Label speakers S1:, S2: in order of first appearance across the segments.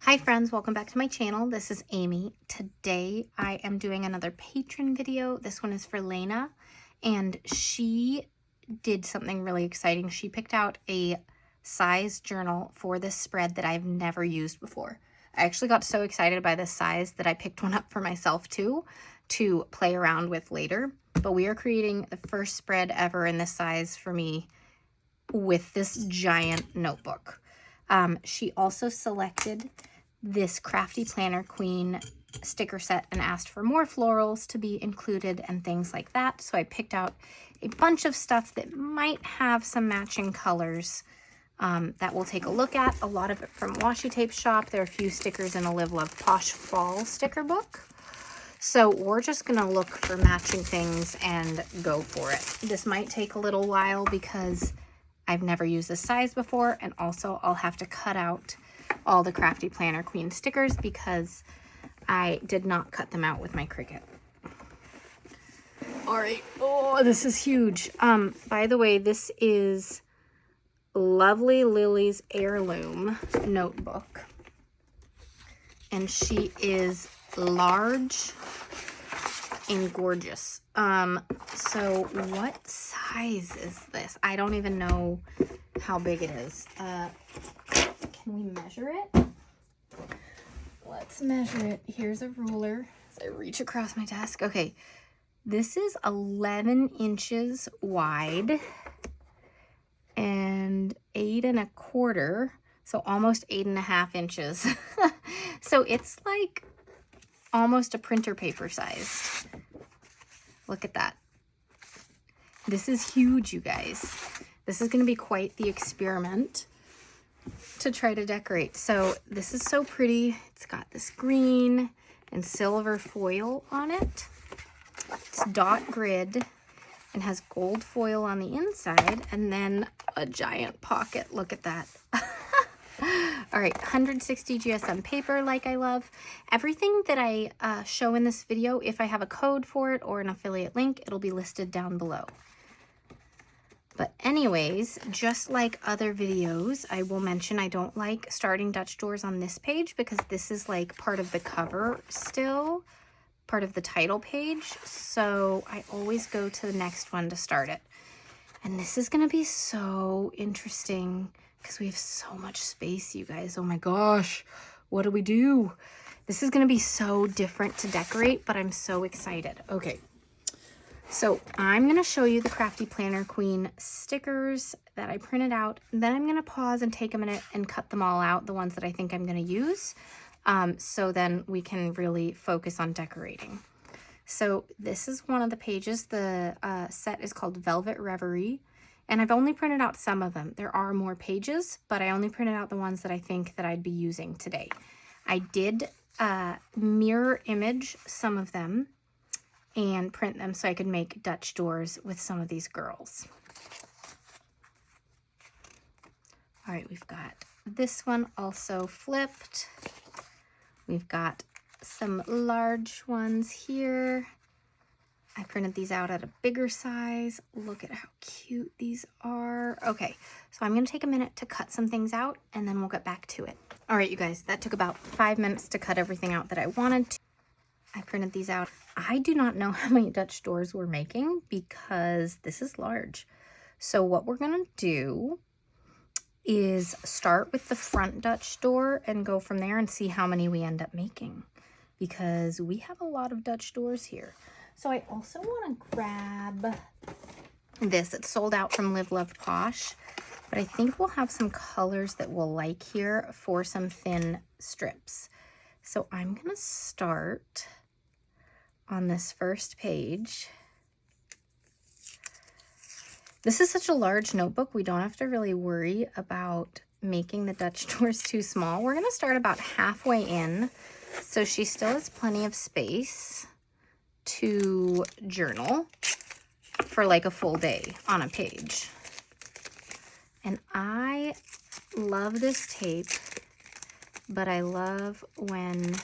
S1: Hi friends, welcome back to my channel. This is Amy. Today I am doing another patron video. This one is for Lena, and she did something really exciting. She picked out a size journal for this spread that I've never used before. I actually got so excited by this size that I picked one up for myself too to play around with later. But we are creating the first spread ever in this size for me with this giant notebook. She also selected this Crafty Planner Queen sticker set and asked for more florals to be included and things like that. So I picked out a bunch of stuff that might have some matching colors that we'll take a look at. A lot of it from Washi Tape Shop. There are a few stickers in a Live Love Posh Fall sticker book. So we're just gonna look for matching things and go for it. This might take a little while because I've never used this size before, and also I'll have to cut out all the Crafty Planner Queen stickers because I did not cut them out with my Cricut. All right. Oh, this is huge. By the way, this is Lovely Lily's heirloom notebook, and she is large and gorgeous. So what size is this? I don't even know how big it is. Can we measure it? Let's measure it. Here's a ruler as I reach across my desk. Okay, this is 11 inches wide and 8 1/4, so almost 8 1/2 inches. So it's like almost a printer paper size. Look at that. This is huge, you guys. This is going to be quite the experiment to try to decorate. So this is so pretty. It's got this green and silver foil on it. It's dot grid and has gold foil on the inside, and then a giant pocket. Look at that. All right, 160 GSM paper, like I love. Everything that I show in this video, if I have a code for it or an affiliate link, it'll be listed down below. But anyways, just like other videos, I will mention I don't like starting Dutch doors on this page because this is like part of the cover still, part of the title page. So I always go to the next one to start it. And this is going to be so interesting because we have so much space, you guys. Oh my gosh, what do we do? This is going to be so different to decorate, but I'm so excited. Okay. So I'm going to show you the Crafty Planner Queen stickers that I printed out. Then I'm going to pause and take a minute and cut them all out, the ones that I think I'm going to use. So then we can really focus on decorating. So this is one of the pages. The set is called Velvet Reverie. And I've only printed out some of them. There are more pages, but I only printed out the ones that I think that I'd be using today. I did mirror image some of them and print them so I could make Dutch doors with some of these girls. All right, we've got this one also flipped. We've got some large ones here. I printed these out at a bigger size. Look at how cute these are. Okay, so I'm gonna take a minute to cut some things out and then we'll get back to it. All right, you guys, that took about 5 minutes to cut everything out that I wanted to. I printed these out. I do not know how many Dutch doors we're making because this is large. So what we're gonna do is start with the front Dutch door and go from there and see how many we end up making because we have a lot of Dutch doors here. So I also want to grab this. It's sold out from Live Love Posh, but I think we'll have some colors that we'll like here for some thin strips. So I'm going to start on this first page. This is such a large notebook, we don't have to really worry about making the Dutch doors too small. We're going to start about halfway in, so she still has plenty of space to journal for like a full day on a page. And I love this tape, but I love when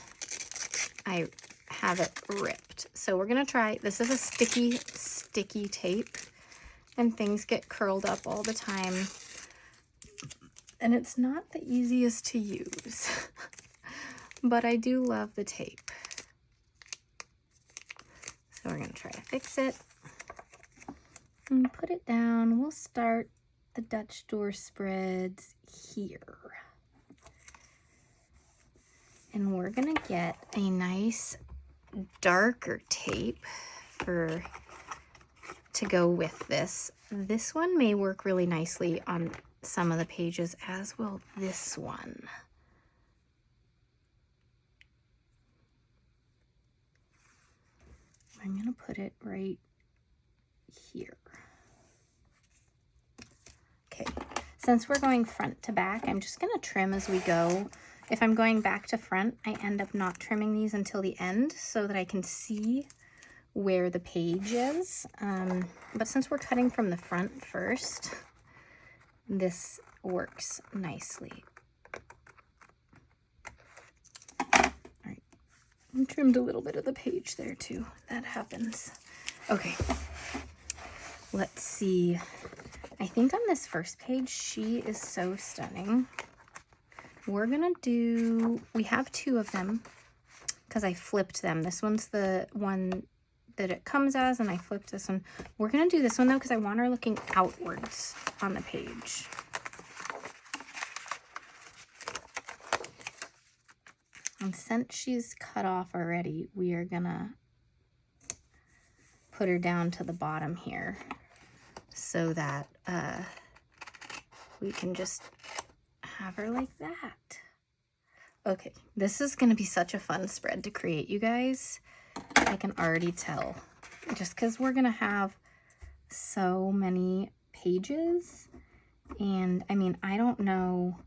S1: I have it ripped. So we're gonna try, this is a sticky tape, and things get curled up all the time. And it's not the easiest to use. but I do love the tape. So we're going to try to fix it and put it down. We'll start the Dutch door spreads here. And we're going to get a nice darker tape to go with this. This one may work really nicely on some of the pages, as will this one. I'm going to put it right here. Okay, since we're going front to back, I'm just going to trim as we go. If I'm going back to front, I end up not trimming these until the end so that I can see where the page is. But since we're cutting from the front first, this works nicely. All right, I trimmed a little bit of the page there too. That happens. Okay, let's see. I think on this first page, she is so stunning. We're gonna do, we have two of them because I flipped them. This one's the one that it comes as, and I flipped this one. We're gonna do this one though because I want her looking outwards on the page. And since she's cut off already, we are gonna put her down to the bottom here so that we can just have her like that. Okay, this is gonna be such a fun spread to create, you guys. I can already tell, just because we're gonna have so many pages. And I mean, I don't know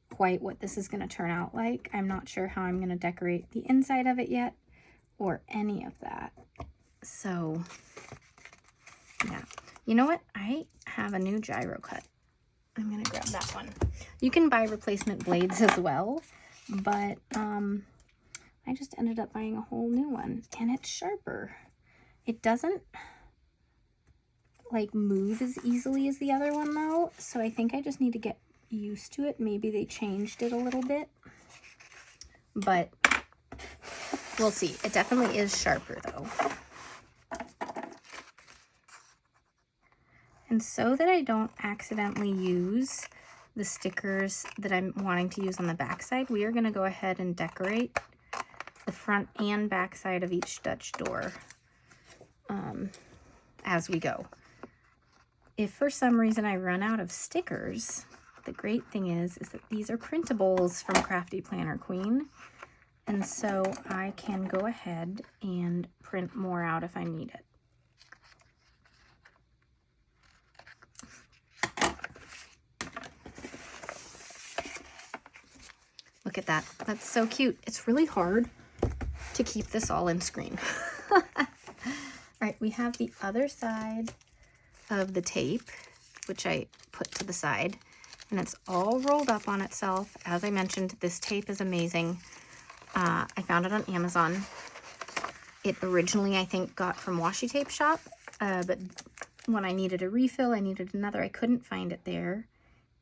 S1: quite what this is gonna turn out like. I'm not sure how I'm gonna decorate the inside of it yet or any of that. So yeah, you know what? I have a new gyro cut. I'm gonna grab that one. You can buy replacement blades as well, but I just ended up buying a whole new one, and it's sharper. It doesn't like move as easily as the other one though, so I think I just need to get used to it. Maybe they changed it a little bit, but we'll see. It definitely is sharper though. And so that I don't accidentally use the stickers that I'm wanting to use on the back side, we are going to go ahead and decorate the front and back side of each Dutch door as we go. If for some reason I run out of stickers, the great thing is that these are printables from Crafty Planner Queen. And so I can go ahead and print more out if I need it. Look at that. That's so cute. It's really hard to keep this all in screen. All right, we have the other side of the tape, which I put to the side, and it's all rolled up on itself. As I mentioned, this tape is amazing. I found it on Amazon. It originally, I think, got from Washi Tape Shop, but when I needed a refill, I needed another. I couldn't find it there,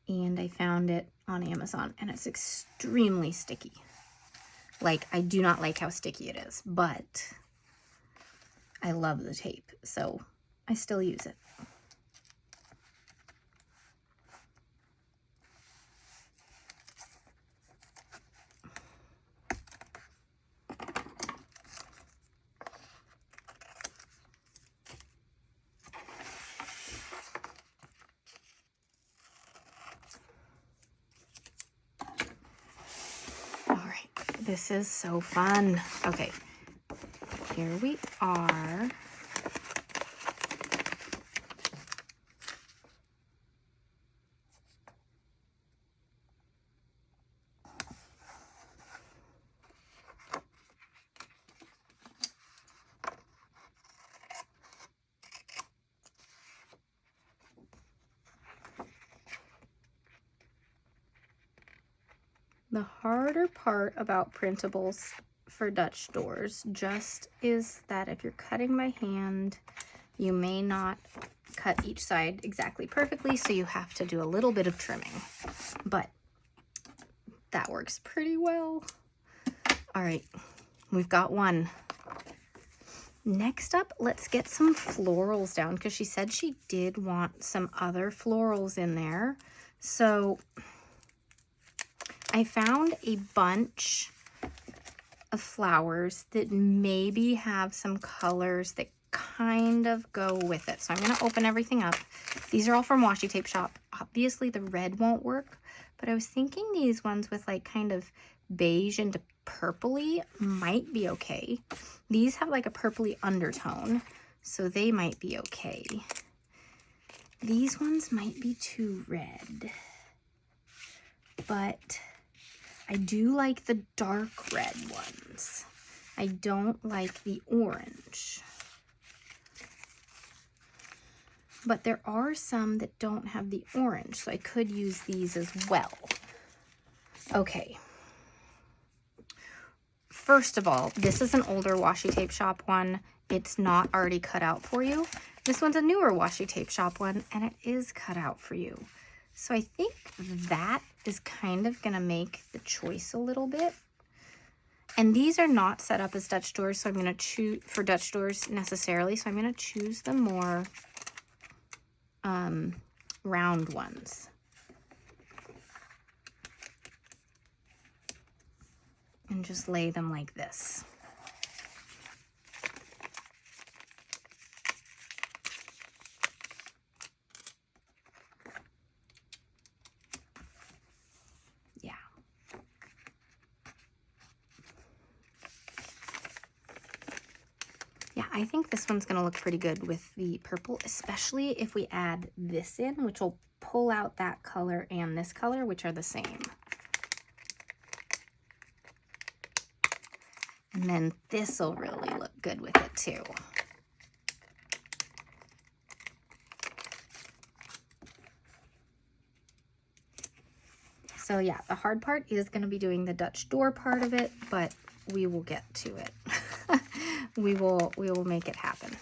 S1: and I found it on Amazon, and it's extremely sticky. Like, I do not like how sticky it is, but I love the tape, so I still use it. This is so fun. Okay, here we are. The harder part about printables for Dutch doors just is that if you're cutting by hand, you may not cut each side exactly perfectly, so you have to do a little bit of trimming, but that works pretty well. All right, we've got one. Next up, let's get some florals down because she said she did want some other florals in there. So I found a bunch of flowers that maybe have some colors that kind of go with it. So I'm going to open everything up. These are all from Washi Tape Shop. Obviously the red won't work, but I was thinking these ones with like kind of beige and purpley might be okay. These have like a purpley undertone, so they might be okay. These ones might be too red, but I do like the dark red ones. I don't like the orange. But there are some that don't have the orange, so I could use these as well. Okay. First of all, this is an older Washi Tape Shop one. It's not already cut out for you. This one's a newer Washi Tape Shop one, and it is cut out for you. So I think that is kind of gonna make the choice a little bit. And these are not set up as Dutch doors, so I'm gonna choose for Dutch doors necessarily. So I'm gonna choose the more round ones. And just lay them like this. Yeah. Yeah, I think this one's gonna look pretty good with the purple, especially if we add this in, which will pull out that color and this color, which are the same. And then this will really look good with it too. So yeah, the hard part is going to be doing the Dutch door part of it, but we will get to it. we will make it happen.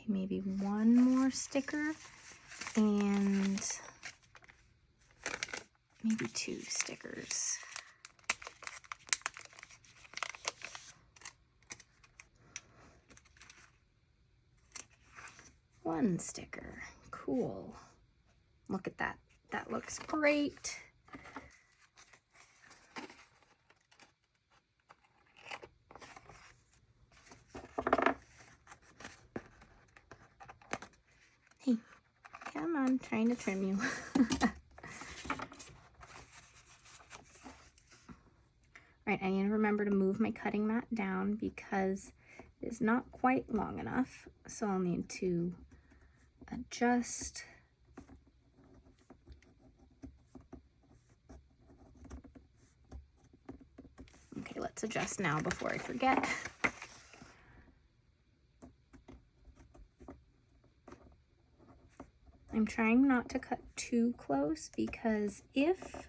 S1: Maybe one more sticker and maybe 2 stickers. One sticker. Cool. Look at that. That looks great. Hey, come on, trying to trim you. Alright, I need to remember to move my cutting mat down because it is not quite long enough, so I'll need to adjust. Okay, let's adjust now before I forget. I'm trying not to cut too close because if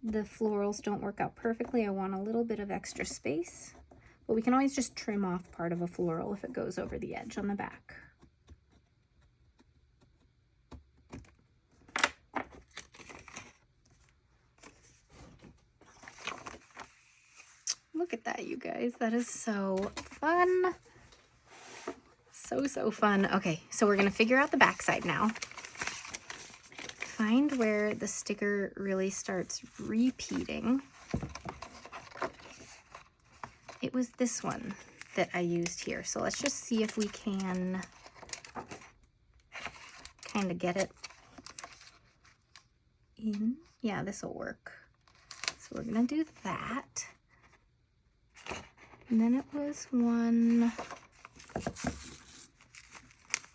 S1: the florals don't work out perfectly, I want a little bit of extra space. But we can always just trim off part of a floral if it goes over the edge on the back. Look at that, you guys. That is so fun. So fun. Okay, so we're gonna figure out the back side now. Find where the sticker really starts repeating. It was this one that I used here. So let's just see if we can kind of get it in. Yeah, this will work. So we're gonna do that. And then it was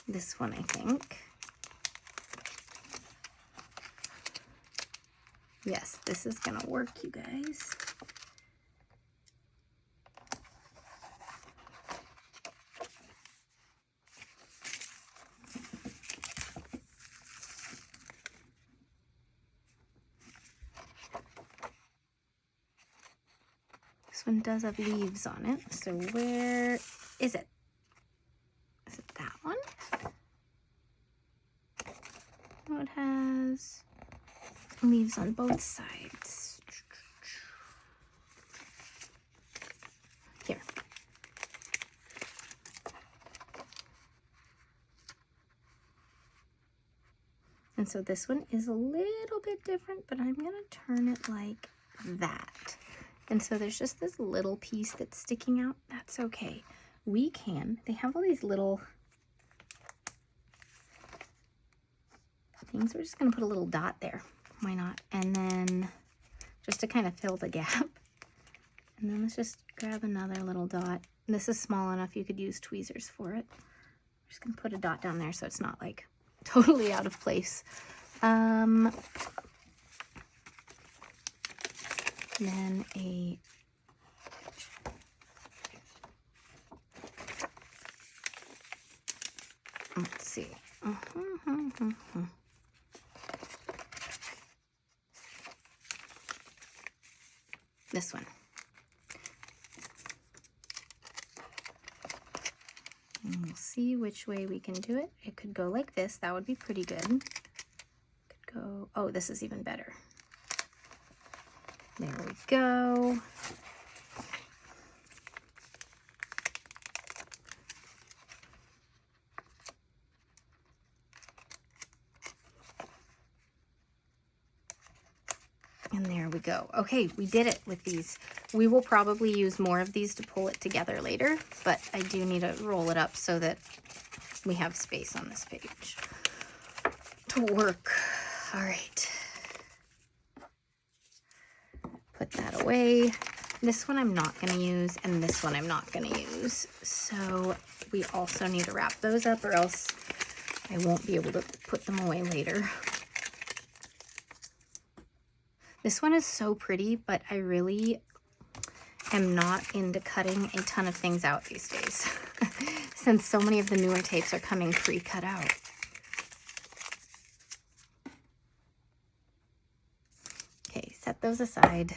S1: this one, I think. Yes, this is gonna work, you guys. This one does have leaves on it, so where is it? leaves on both sides. Here. And so this one is a little bit different, but I'm gonna turn it like that. And so there's just this little piece that's sticking out. That's okay. They have all these little things. We're just gonna put a little dot there. Why not? And then just to kind of fill the gap. And then let's just grab another little dot. This is small enough you could use tweezers for it. I'm just gonna put a dot down there so it's not like totally out of place. Then let's see. This one. And we'll see which way we can do it. It could go like this. That would be pretty good. It could go, oh, this is even better. There we go. And there we go. Okay, we did it with these. We will probably use more of these to pull it together later, but I do need to roll it up so that we have space on this page to work. All right. Put that away. This one I'm not going to use, and this one I'm not going to use. So we also need to wrap those up, or else I won't be able to put them away later. This one is so pretty, but I really am not into cutting a ton of things out these days since so many of the newer tapes are coming pre-cut out. Okay, set those aside.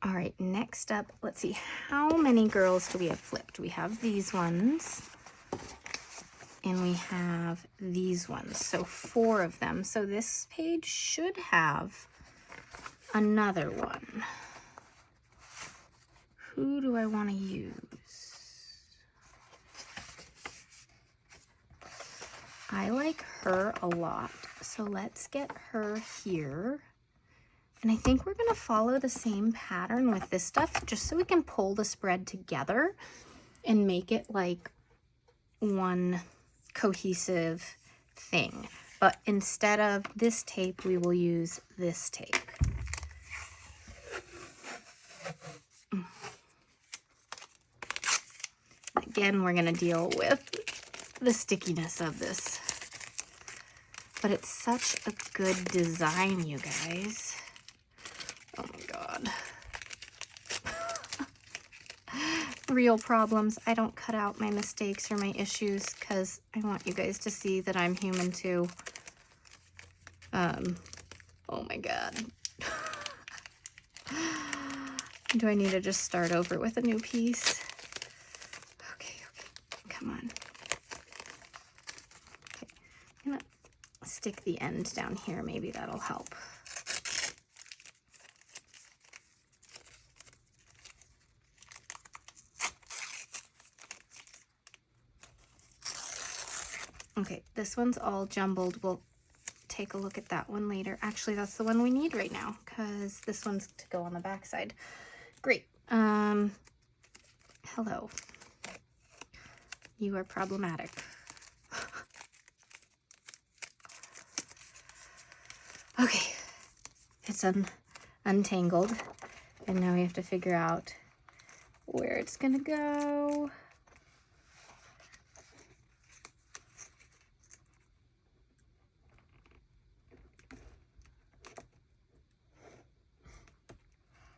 S1: All right, next up, let's see, how many girls do we have flipped? We have these ones, and we have these ones, so 4 of them. So this page should have another one. Who do I want to use? I like her a lot, so let's get her here. And I think we're going to follow the same pattern with this stuff, just so we can pull the spread together and make it like one cohesive thing. But instead of this tape, we will use this tape. Again, we're going to deal with the stickiness of this. But it's such a good design, you guys. Oh my God. Real problems. I don't cut out my mistakes or my issues because I want you guys to see that I'm human too. Oh my God. Do I need to just start over with a new piece? Okay, come on. Okay, I'm gonna stick the end down here. Maybe that'll help. Okay, this one's all jumbled. We'll take a look at that one later. Actually, that's the one we need right now because this one's to go on the back side. Great. Hello. You are problematic. Okay, it's untangled, and now we have to figure out where it's gonna go.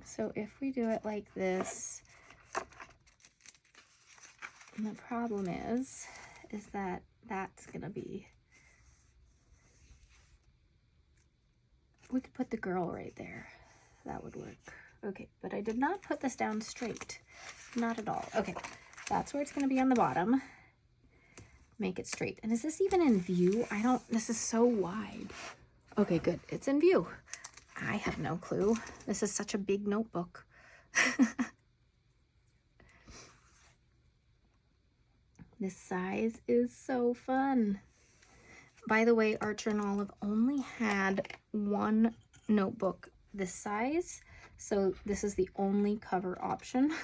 S1: So if we do it like this, and the problem is that that's gonna be, we could put the girl right there. That would work. Okay, but I did not put this down straight. Not at all. Okay, that's where it's going to be on the bottom. Make it straight. And is this even in view? This is so wide. Okay, good. It's in view. I have no clue. This is such a big notebook. This size is so fun. By the way, Archer and Olive only had one notebook this size, so this is the only cover option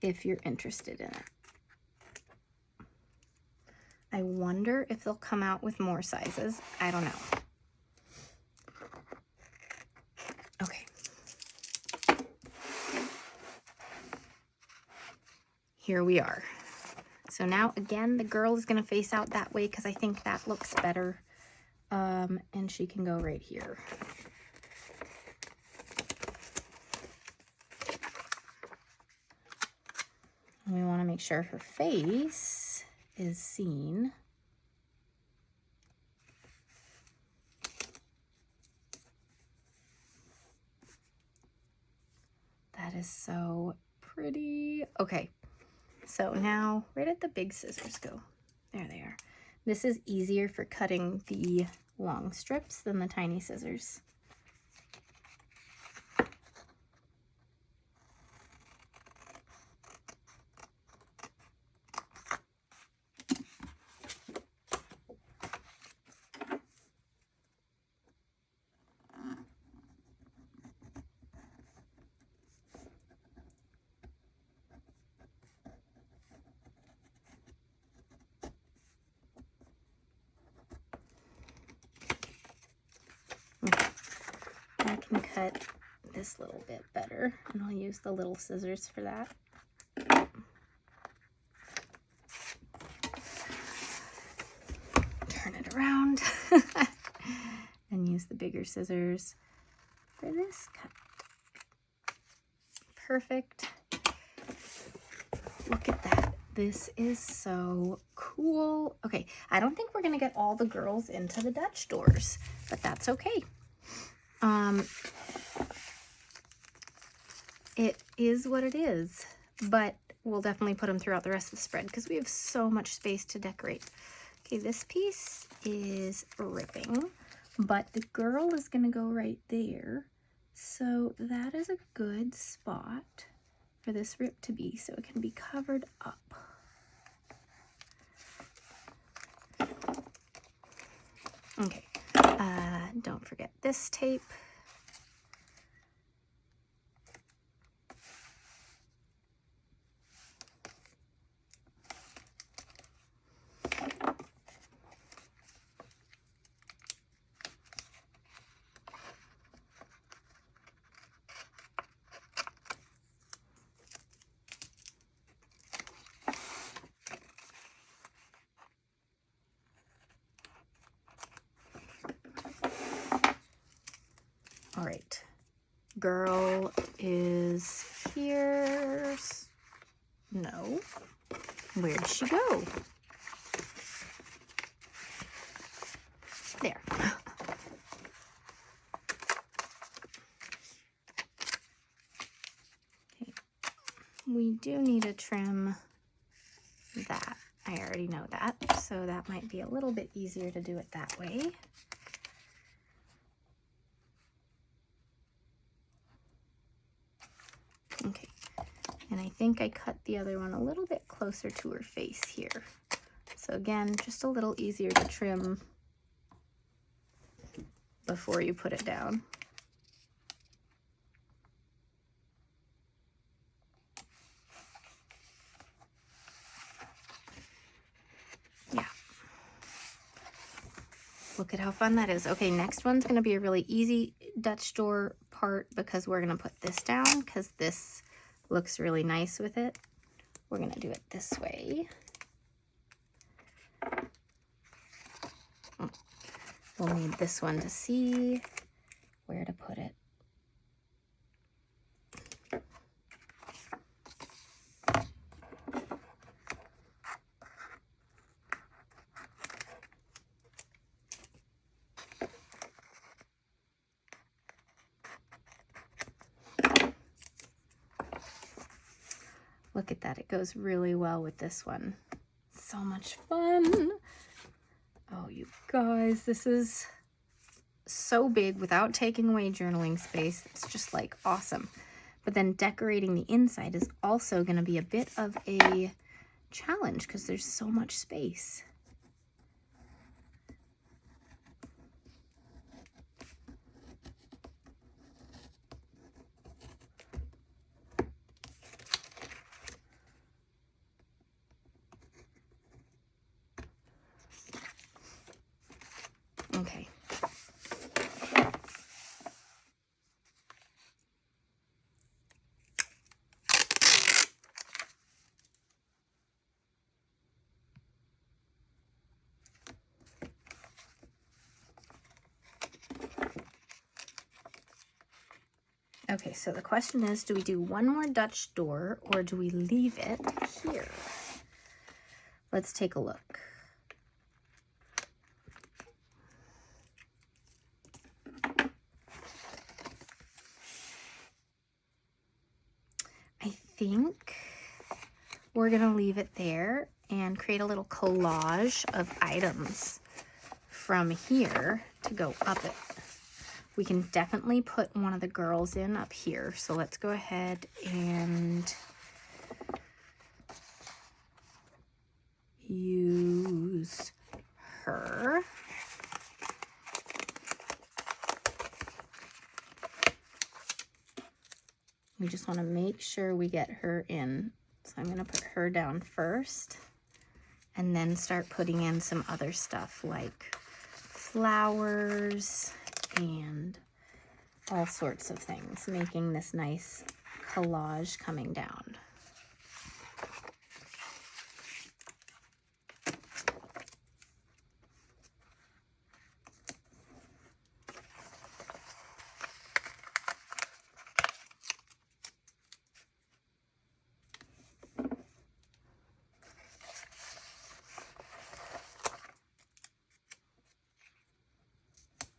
S1: if you're interested in it. I wonder if they'll come out with more sizes. I don't know. Okay. Here we are. So now again, the girl is going to face out that way because I think that looks better. And she can go right here. And we want to make sure her face is seen. That is so pretty. Okay, so now where did the big scissors go? There they are. This is easier for cutting the long strips than the tiny scissors. I can cut this little bit better, and I'll use the little scissors for that. Turn it around and use the bigger scissors for this cut. Perfect. Look at that. This is so cool. Okay, I don't think we're gonna get all the girls into the Dutch doors, but that's okay. It is what it is, but we'll definitely put them throughout the rest of the spread because we have so much space to decorate. Okay, this piece is ripping, but the girl is gonna go right there. So that is a good spot for this rip to be, so it can be covered up. Okay, don't forget this tape. All right, girl is here. No, where'd she go? There. Okay. We do need to trim that. I already know that, so that might be a little bit easier to do it that way. Okay, and I think I cut the other one a little bit closer to her face here. So again, just a little easier to trim before you put it down. Yeah. Look at how fun that is. Okay, next one's gonna be a really easy Dutch door part because we're gonna put this down because this looks really nice with it. We're gonna do it this way. We'll need this one to see where to put it. Look at that. It goes really well with this one. So much fun. Oh, you guys, this is so big without taking away journaling space. It's just like awesome. But then decorating the inside is also going to be a bit of a challenge because there's so much space. Okay. Okay, so the question is, do we do one more Dutch door or do we leave it here? Let's take a look. I think we're gonna leave it there and create a little collage of items from here to go up it. We can definitely put one of the girls in up here. So let's go ahead and use her. We just want to make sure we get her in. So I'm going to put her down first and then start putting in some other stuff like flowers and all sorts of things, making this nice collage coming down.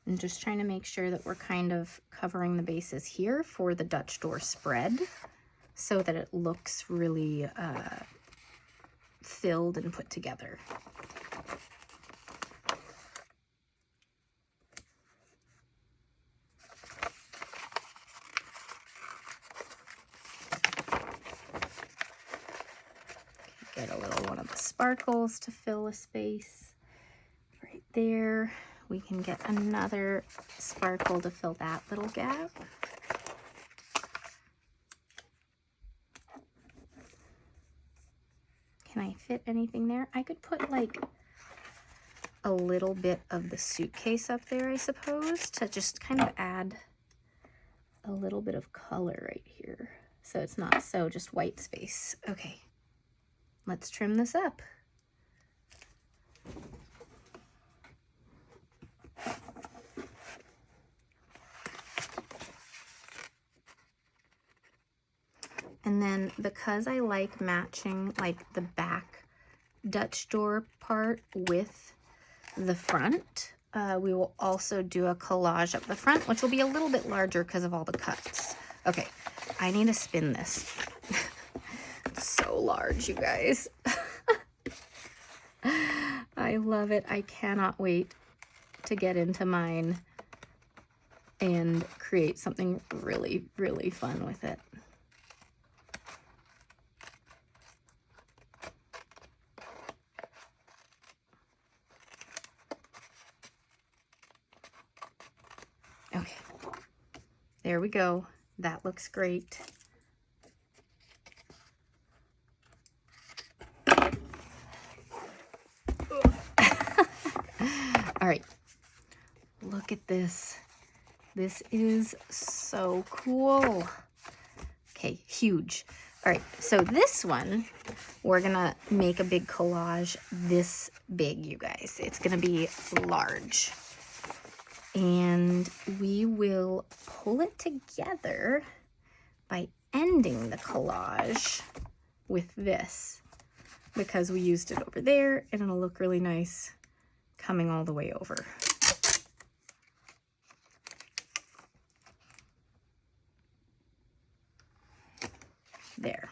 S1: I'm just trying to make sure that we're kind of covering the bases here for the Dutch door spread so that it looks really filled and put together. Get a little one of the sparkles to fill a space right there. We can get another sparkle to fill that little gap. Can I fit anything there? I could put like a little bit of the suitcase up there, I suppose, to just kind of add a little bit of color right here. So it's not so just white space. Okay, let's trim this up. And then because I like matching like the back Dutch door part with the front, we will also do a collage up the front, which will be a little bit larger because of all the cuts. Okay, I need to spin this. It's so large, you guys. I love it. I cannot wait to get into mine and create something really, really fun with it. Okay, there we go. That looks great. All right, look at this. This is so cool. Okay, huge. All right, so this one, we're gonna make a big collage this big, you guys. It's gonna be large. And we will pull it together by ending the collage with this because we used it over there and it'll look really nice coming all the way over. There.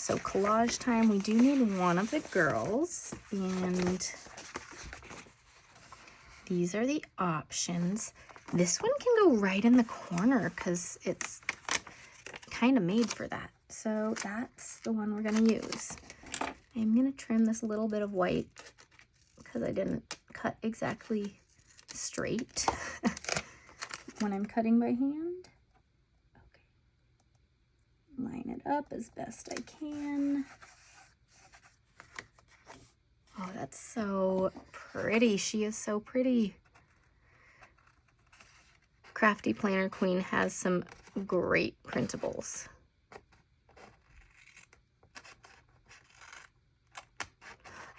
S1: So collage time, we do need one of the girls, and these are the options. This one can go right in the corner because it's kind of made for that. So that's the one we're going to use. I'm going to trim this little bit of white because I didn't cut exactly straight when I'm cutting by hand. Okay. Line it up as best I can. Oh, that's so pretty. She is so pretty. Crafty Planner Queen has some great printables.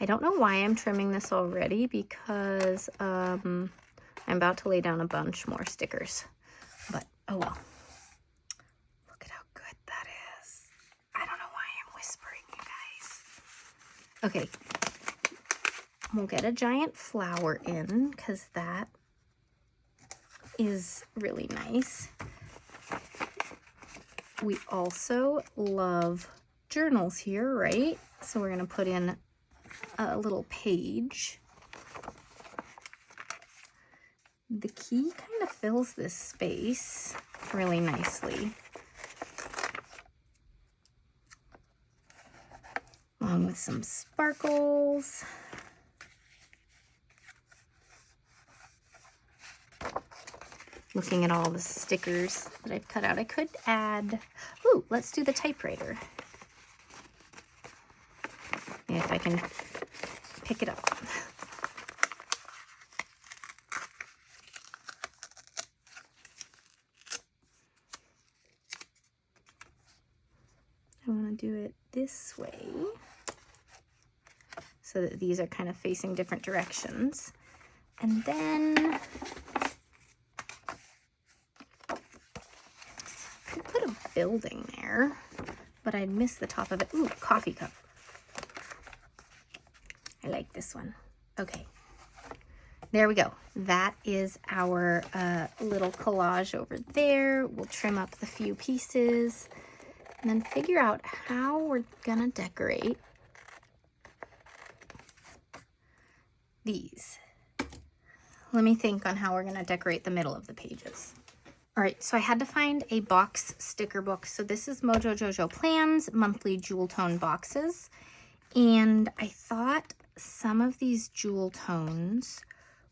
S1: I don't know why I'm trimming this already because I'm about to lay down a bunch more stickers, but oh well. Look at how good that is. I don't know why I'm whispering, you guys. Okay, we'll get a giant flower in because that is really nice. We also love journals here, right? So we're gonna put in a little page. The key kind of fills this space really nicely, along with some sparkles. Looking at all the stickers that I've cut out, I could add, ooh, let's do the typewriter. If I can pick it up. I want to do it this way so that these are kind of facing different directions. And then I could put a building there, but I'd miss the top of it. Ooh, coffee cup. I like this one. Okay, there we go. That is our little collage over there. We'll trim up the few pieces and then figure out how we're gonna decorate these. Let me think on how we're gonna decorate the middle of the pages. All right, so I had to find a box sticker book. So this is Mojo Jojo Plans monthly jewel tone boxes. And I thought some of these jewel tones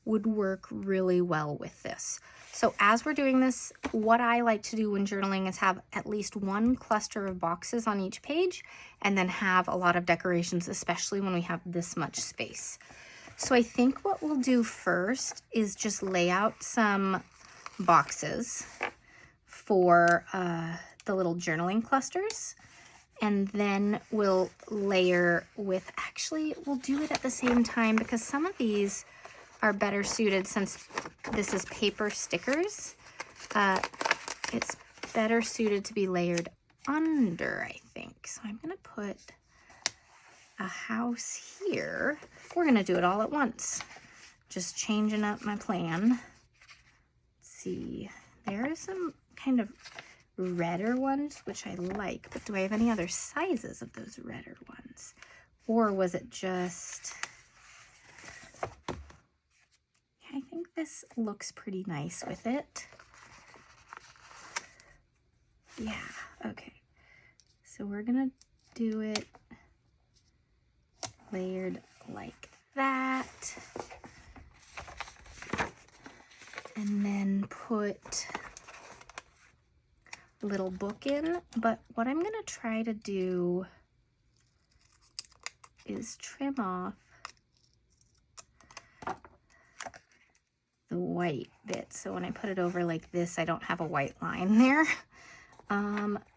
S1: would work really well with this. So as we're doing this, what I like to do when journaling is have at least one cluster of boxes on each page and then have a lot of decorations, especially when we have this much space. So I think what we'll do first is just lay out some boxes for the little journaling clusters. And then we'll layer with, actually, we'll do it at the same time because some of these are better suited since this is paper stickers. It's better suited to be layered under, I think. So I'm gonna put a house here. We're gonna do it all at once. Just changing up my plan. Let's see, there are some kind of redder ones, which I like, but do I have any other sizes of those redder ones? Or was it just, I think this looks pretty nice with it. Yeah, okay. So we're gonna do it layered like that. And then put little book in, but what I'm gonna try to do is trim off the white bit, so when I put it over like this, I don't have a white line there.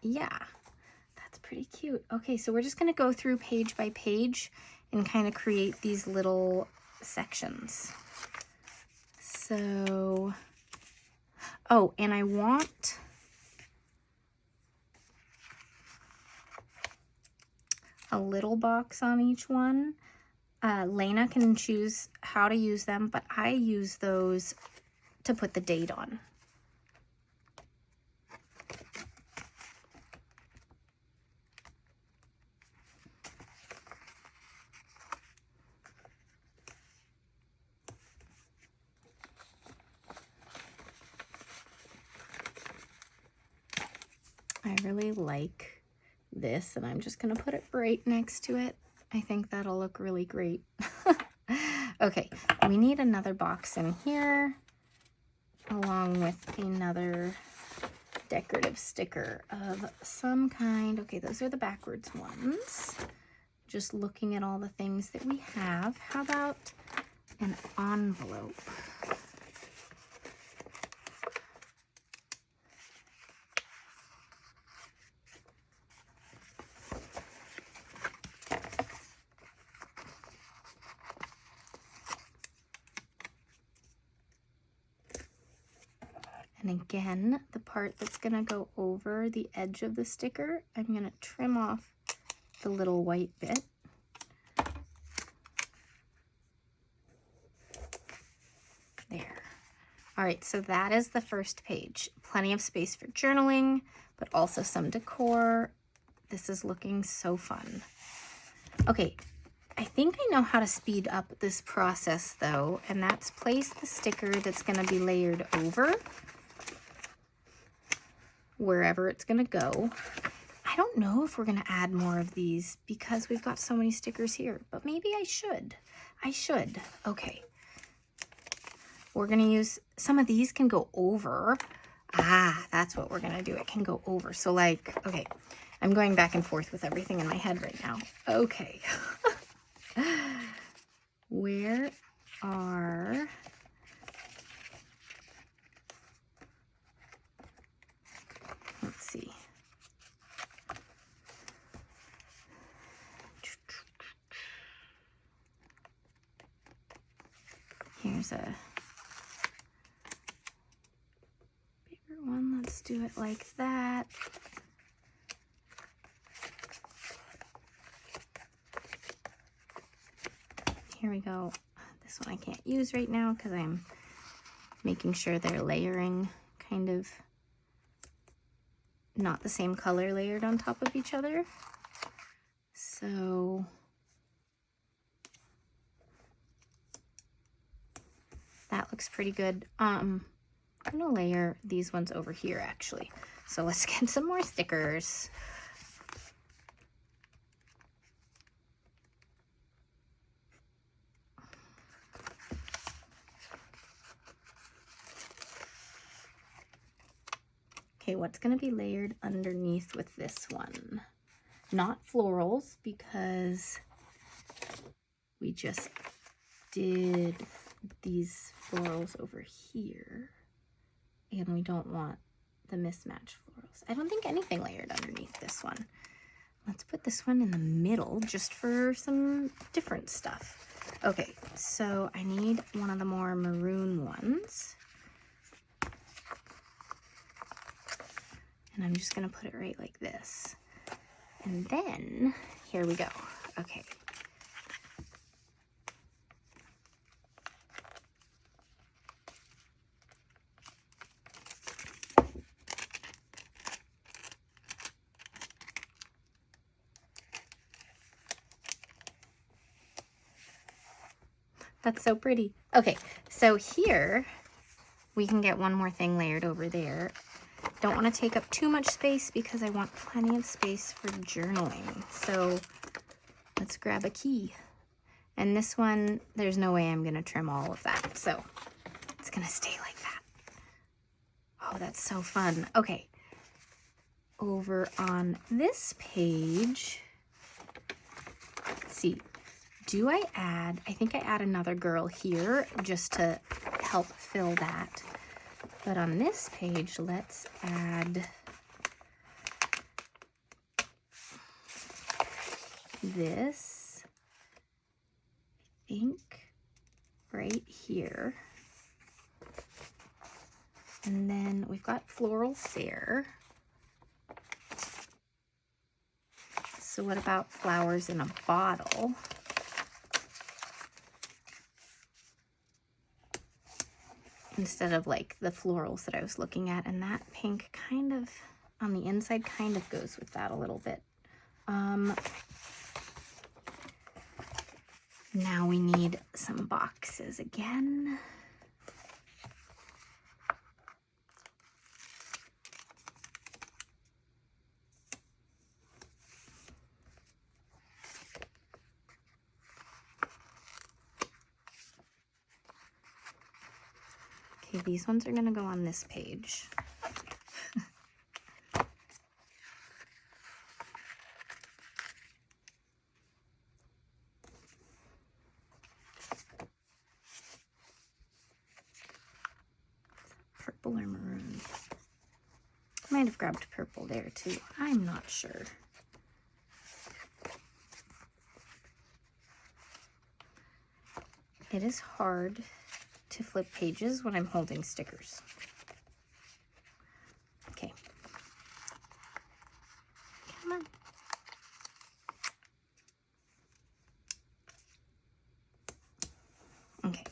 S1: Yeah, that's pretty cute. Okay, so we're just gonna go through page by page and kind of create these little sections. So, oh, and I want a little box on each one. Lena can choose how to use them, but I use those to put the date on. really like this, and I'm just gonna put it right next to it. I think that'll look really great. Okay, we need another box in here along with another decorative sticker of some kind. Okay, those are the backwards ones. Just looking at all the things that we have. How about an envelope? And again, the part that's gonna go over the edge of the sticker, I'm gonna trim off the little white bit. There. All right, so that is the first page. Plenty of space for journaling, but also some decor. This is looking so fun. Okay, I think I know how to speed up this process though, and that's place the sticker that's gonna be layered over wherever it's gonna go. I don't know if we're gonna add more of these because we've got so many stickers here, but maybe I should. Okay. We're gonna use, some of these can go over. Ah, that's what we're gonna do. It can go over. So like, okay, I'm going back and forth with everything in my head right now. Okay. Where are let's see. Here's a bigger one. Let's do it like that. Here we go. This one I can't use right now because I'm making sure they're layering kind of not the same color layered on top of each other. So that looks pretty good. I'm gonna layer these ones over here actually. So let's get some more stickers. Okay, what's gonna be layered underneath with this one? Not florals, because we just did these florals over here and we don't want the mismatched florals. I don't think anything layered underneath this one. Let's put this one in the middle just for some different stuff. Okay, so I need one of the more maroon ones. And I'm just gonna put it right like this. And then, here we go. Okay. That's so pretty. Okay, so here we can get one more thing layered over there. Don't want to take up too much space because I want plenty of space for journaling. So let's grab a key. And this one, there's no way I'm going to trim all of that. So it's going to stay like that. Oh, that's so fun. Okay. Over on this page, let's see. Do I add, I think I add another girl here just to help fill that. But on this page, let's add this, I think, right here. And then we've got florals there. So what about flowers in a bottle? Instead of like the florals that I was looking at, and that pink kind of on the inside kind of goes with that a little bit. Now we need some boxes again. Okay, these ones are gonna go on this page. Purple or maroon? Might have grabbed purple there too. I'm not sure. It is hard to flip pages when I'm holding stickers. Okay. Come on. Okay.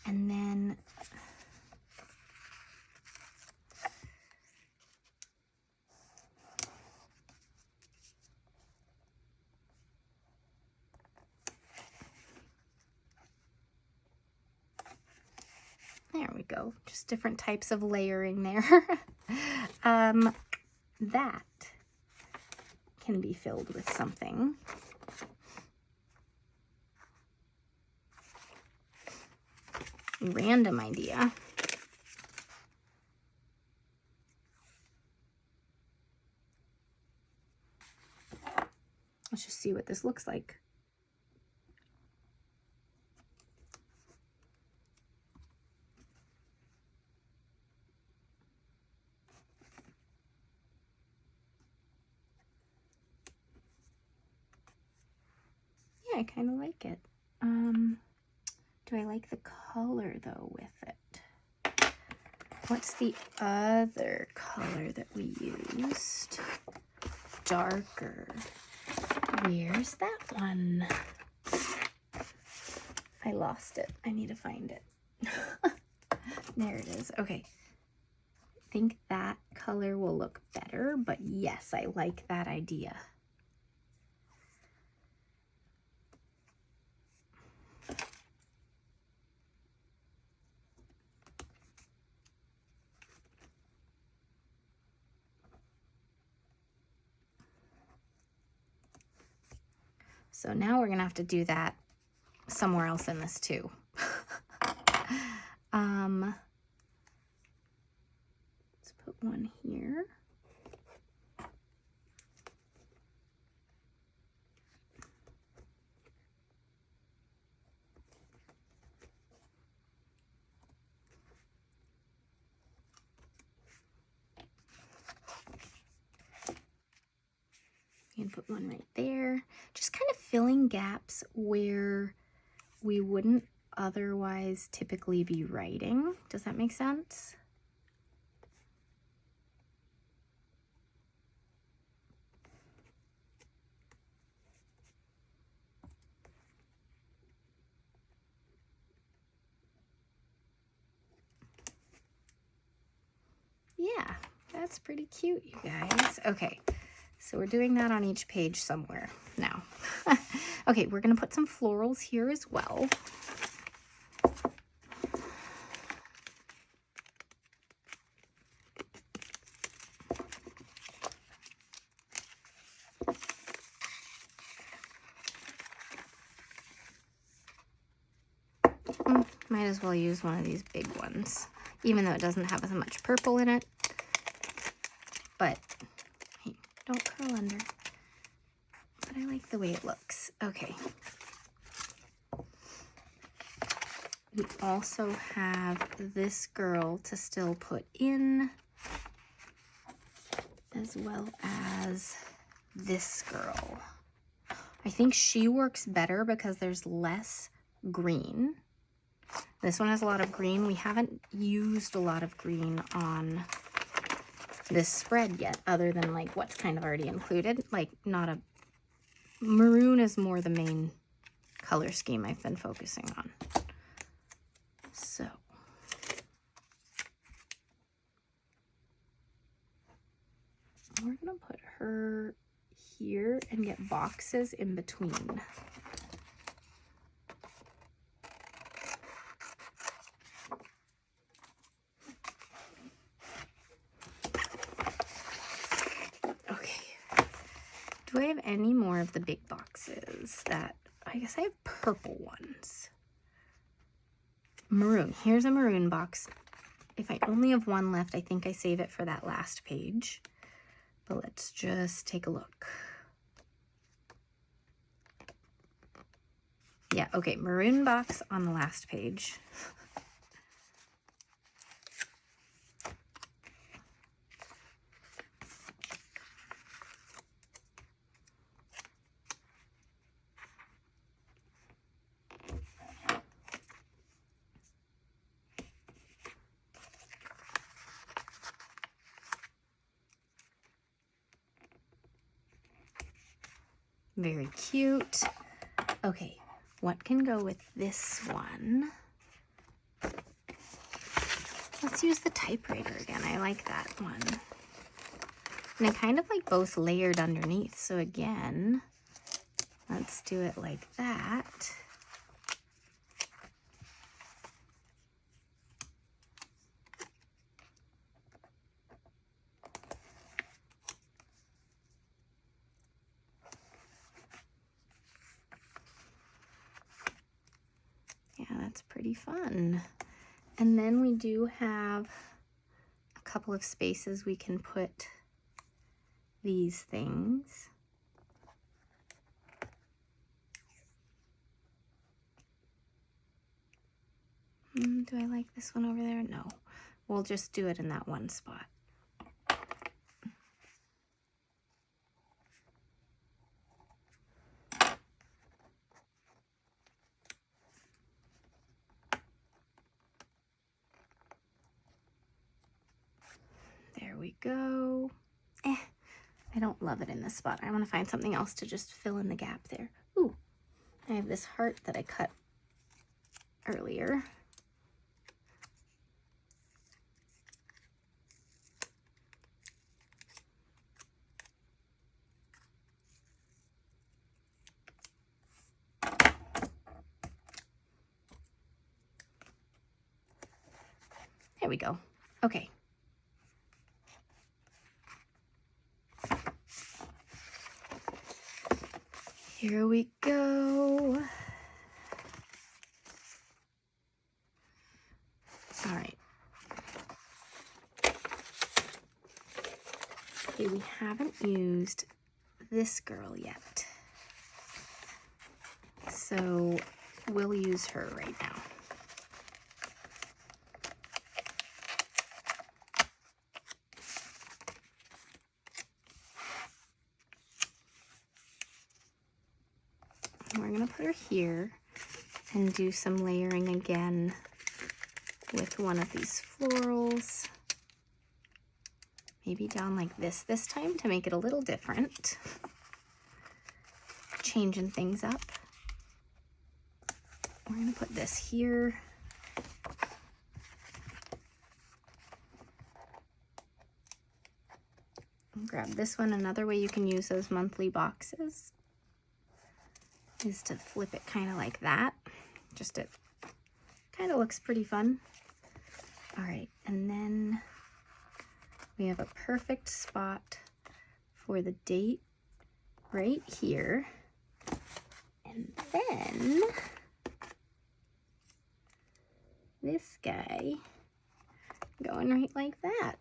S1: And then there we go. Just different types of layering there. That can be filled with something. Random idea. Let's just see what this looks like. I kind of like it. Do I like the color though with it? What's the other color that we used? Darker. Where's that one? I lost it. I need to find it. There it is. Okay. I think that color will look better, but yes, I like that idea. So now we're gonna have to do that somewhere else in this too. Let's put one here. And put one right there. Just kind of filling gaps where we wouldn't otherwise typically be writing. Does that make sense? Yeah, that's pretty cute, you guys. Okay. So we're doing that on each page somewhere now. Okay, we're gonna put some florals here as well. Might as well use one of these big ones, even though it doesn't have as much purple in it. But hey, don't curl under. But I like the way it looks. Okay. We also have this girl to still put in, as well as this girl. I think she works better because there's less green. This one has a lot of green. We haven't used a lot of green on this spread yet, other than like what's kind of already included. Like not a, maroon is more the main color scheme I've been focusing on. So we're gonna put her here and get boxes in between. Do I have any more of the big boxes that, I guess I have purple ones. Maroon, here's a maroon box. If I only have one left, I think I save it for that last page. But let's just take a look. Yeah, okay, maroon box on the last page. Very cute. Okay, what can go with this one? Let's use the typewriter again. I like that one. And I kind of like both layered underneath. So again, let's do it like that. Yeah, that's pretty fun. And then we do have a couple of spaces we can put these things. Do I like this one over there? No. We'll just do it in that one spot. There we go. I don't love it in this spot. I want to find something else to just fill in the gap there. Ooh, I have this heart that I cut earlier. There we go. Okay. Here we go. All right. Okay, we haven't used this girl yet. So we'll use her right now. We're gonna put her here and do some layering again with one of these florals. Maybe down like this time to make it a little different. Changing things up. We're gonna put this here. And grab this one. Another way you can use those monthly boxes is to flip it kind of like that. Just it kind of looks pretty fun. All right, and then we have a perfect spot for the date right here. And then this guy going right like that.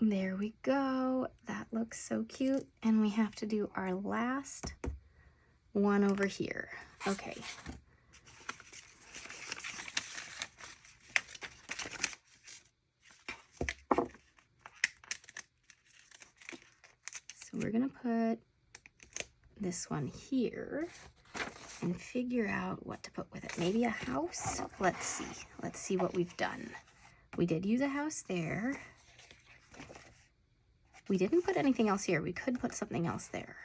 S1: There we go. That looks so cute. And we have to do our last one over here. Okay. So we're gonna put this one here and figure out what to put with it. Maybe a house? Let's see. Let's see what we've done. We did use a house there. We didn't put anything else here. We could put something else there.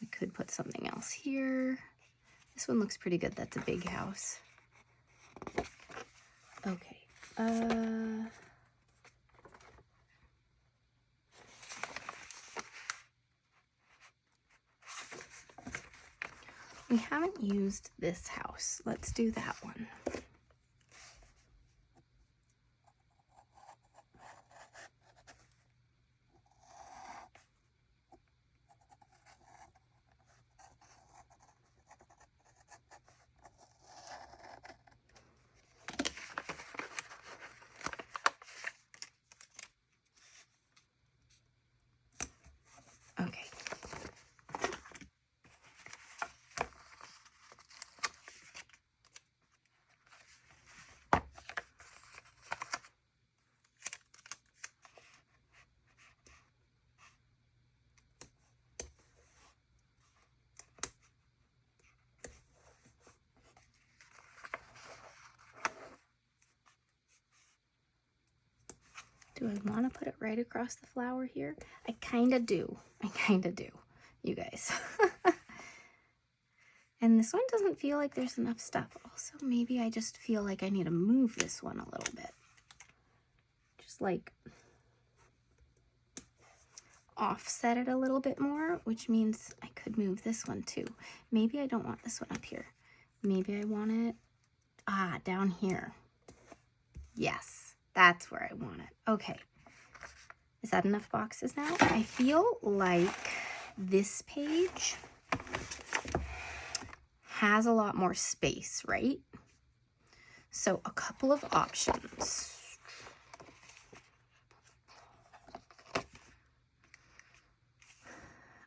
S1: We could put something else here. This one looks pretty good. That's a big house. Okay. We haven't used this house. Let's do that one. Do I want to put it right across the flower here? I kind of do. I kind of do, you guys. And this one doesn't feel like there's enough stuff. Also, maybe I just feel like I need to move this one a little bit. Just like offset it a little bit more, which means I could move this one too. Maybe I don't want this one up here. Maybe I want it, down here. Yes, that's where I want it. Okay. Is that enough boxes now? I feel like this page has a lot more space, right? So a couple of options.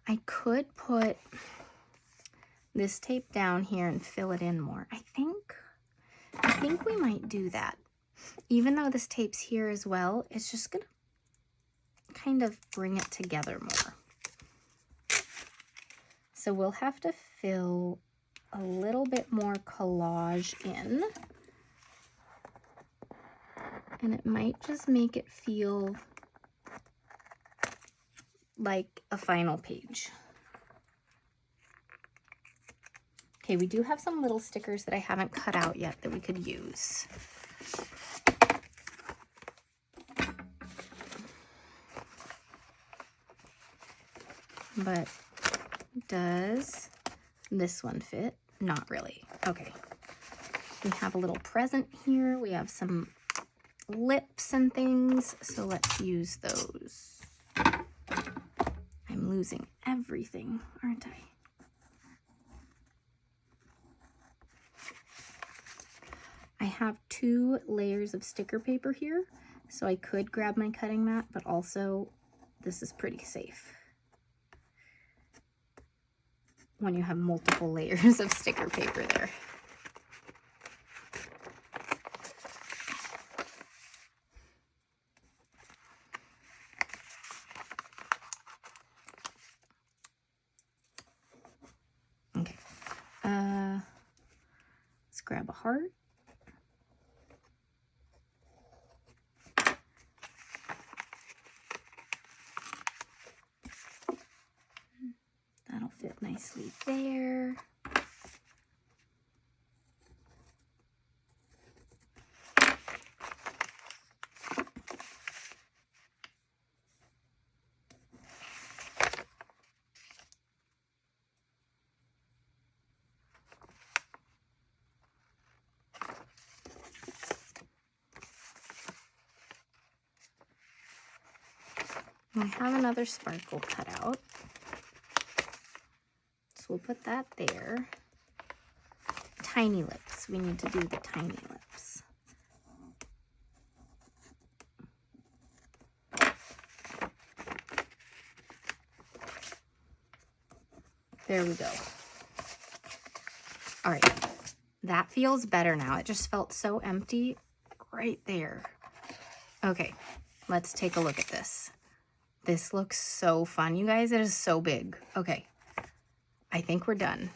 S1: I could put this tape down here and fill it in more. I think we might do that. Even though this tape's here as well, it's just gonna kind of bring it together more. So we'll have to fill a little bit more collage in, and it might just make it feel like a final page. Okay, we do have some little stickers that I haven't cut out yet that we could use. But does this one fit? Not really. Okay. We have a little present here. We have some lips and things, so let's use those. I'm losing everything, aren't I? I have 2 layers of sticker paper here, so I could grab my cutting mat, but also this is pretty safe when you have multiple layers of sticker paper there. Okay, let's grab a heart. That'll fit nicely there. I have another sparkle cut out. So we'll put that there. Tiny lips. We need to do the tiny lips. There we go. All right. That feels better now. It just felt so empty right there. Okay, let's take a look at this. This looks so fun, you guys. It is so big. Okay, I think we're done.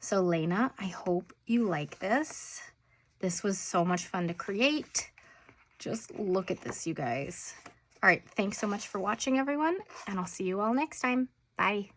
S1: So Lena, I hope you like this. This was so much fun to create. Just look at this, you guys. All right, thanks so much for watching, everyone, and I'll see you all next time. Bye.